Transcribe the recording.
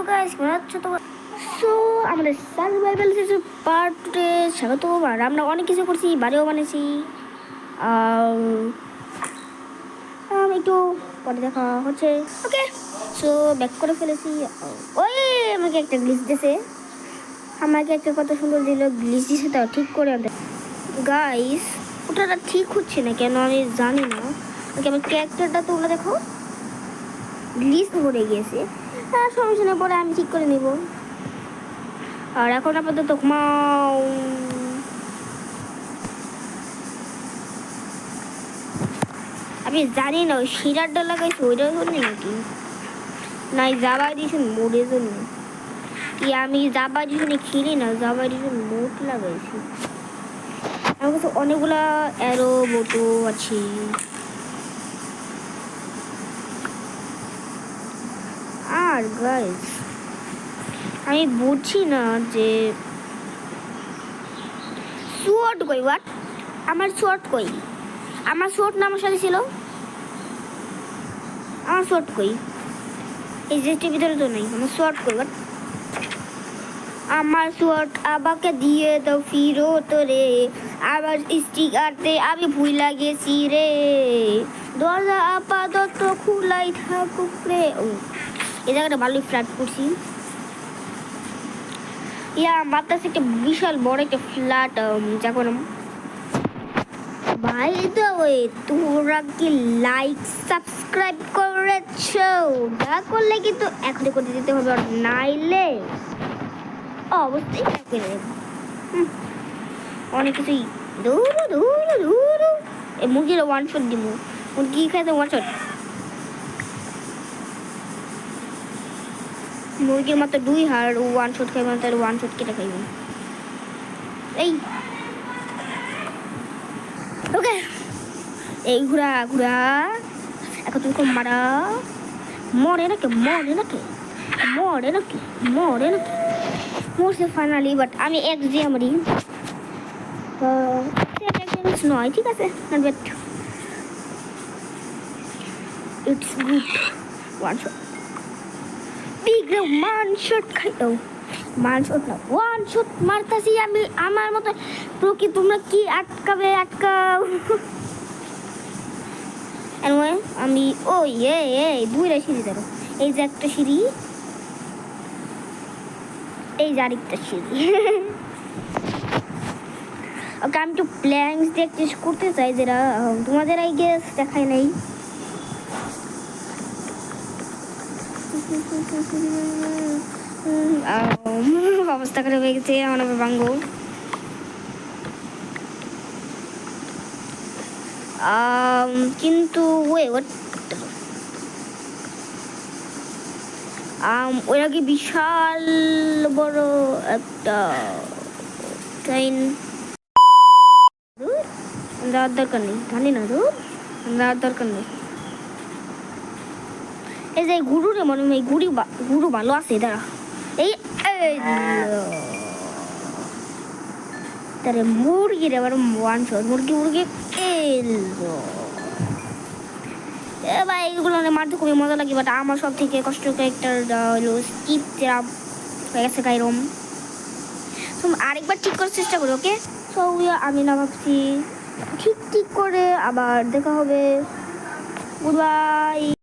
Guys, কেমন আছো তোমরা? সো আমাদের সার্ভাইভাল সিজন পার্ট 2 এ স্বাগত। আর আমরা অনেক কিছু করছি, বাড়িও বানিয়েছি। একটু পরে দেখা হচ্ছে। ওকে, সো ব্যাক করে ফেলেছি। ওই আমাকে একটা গ্লিচ দিয়েছে, আমাকে একটা কত সুন্দর দিল গ্লিচ দিয়েছে, তাও ঠিক করে আনতে। গাইস, ওটা ঠিক হচ্ছে না কেন আমি জানি না। ওকে, আমার ক্যারেক্টারটা তোমরা দেখো, গ্লিচ ধরে গিয়েছে। তার সমস্যা নেই, পরে আমি ঠিক করে নিব। আর এখন আপাতত ঘুমাও। আমি জানি না ওই শিরারটা লাগাইছি ওইটার জন্য নাকি, নাই জাবা এডিশন মোডের জন্য কি। আমি জাবা এডিশনে খেলি না, জাবা এডিশন মোড লাগাইছি। আমার কাছে অনেকগুলা অ্যারো বোটো আছে। আর গাইস, আমি বুঝছি না যে শর্ট কই, হোয়াট, আমার শর্ট কই? আমার শর্ট না আমার সাথে ছিল, আমার শর্ট কই? এই জেস্টের ভিতরে তো নেই, আমার শর্ট কই? হোয়াট, আমার শর্ট আমাকে দিয়ে দাও ফিরত রে, আবার স্টিকারতে আমি ভুল লাগিয়েছি রে, দরজা আপাতত খোলাই থাকুক রে। এই জায়গাটা ভালোই ফ্ল্যাট করছি। ইয়া মাথার একটা বিশাল বড় একটা ফ্ল্যাট যখন ভাই দা ওয়ে, তোমরা কি লাইক সাবস্ক্রাইব করেছো? না করলে কিন্তু এখনই করে দিতে হবে, আর নাইলে অবশ্যই করে দেবো। অনেক কিছুই দৌড়ো দৌড়ো দৌড়ো। এই মুরগির ওয়ান শট দিব, মুরগি খাইতে ওয়ান শট। মুরগির মাত্র 2 হার, ওয়ান শট খাইবে না, তাহলে ওয়ান শট কেটে খাইবে। এই ওকে, এই ঘুরা ঘুরা এখন তুমি কম মারা। মরে নাকি, মরে নাকি, মরে নাকি, মরে নাকি, মরছে ফাইনালি। বাট আমি এক যে আমারই নয়, ঠিক আছে, not bad, it's good. One shot, big one shot খাইও, ওয়ান শট না, ওয়ান শট মারতাছি আমি আমার মতো। প্রকৃতি তোমরা কি আটকাবে, আটকাও। আমি ওই এই দুইটা সিঁড়ি ধরো, এই যে একটা সিঁড়ি, এই যে আরেকটা সিঁড়ি। ওকে, আমি একটু প্ল্যানস দিয়ে টেস্ট করতে চাই, যেটা তোমাদের আই গেস দেখায় নাই। অবস্থা খারাপ হয়ে গেছে আমার, ভাঙ্গো। কিন্তু ওরা কি বিশাল বড় একটা ট্রেন দেওয়ার দরকার নেই, জানি না তো দেওয়ার দরকার নেই। এই যে গুরুরে মনে হয় গুরু ভালো আছে, দাঁড়া। এই তারে মুরগির এবার ওয়ান শট, মুরগি মুরগি ভাই, এগুলো মারতে খুবই মজা লাগে। বাট আমার সব থেকে কষ্ট ক্যারেক্টার হলো স্টিভ জেরাম হয়ে গেছে গাইরম। তো আরেকবার ঠিক করার চেষ্টা করি। ওকে, সো আমি না ভাবছি ঠিক করে আবার দেখা হবে। Good bye.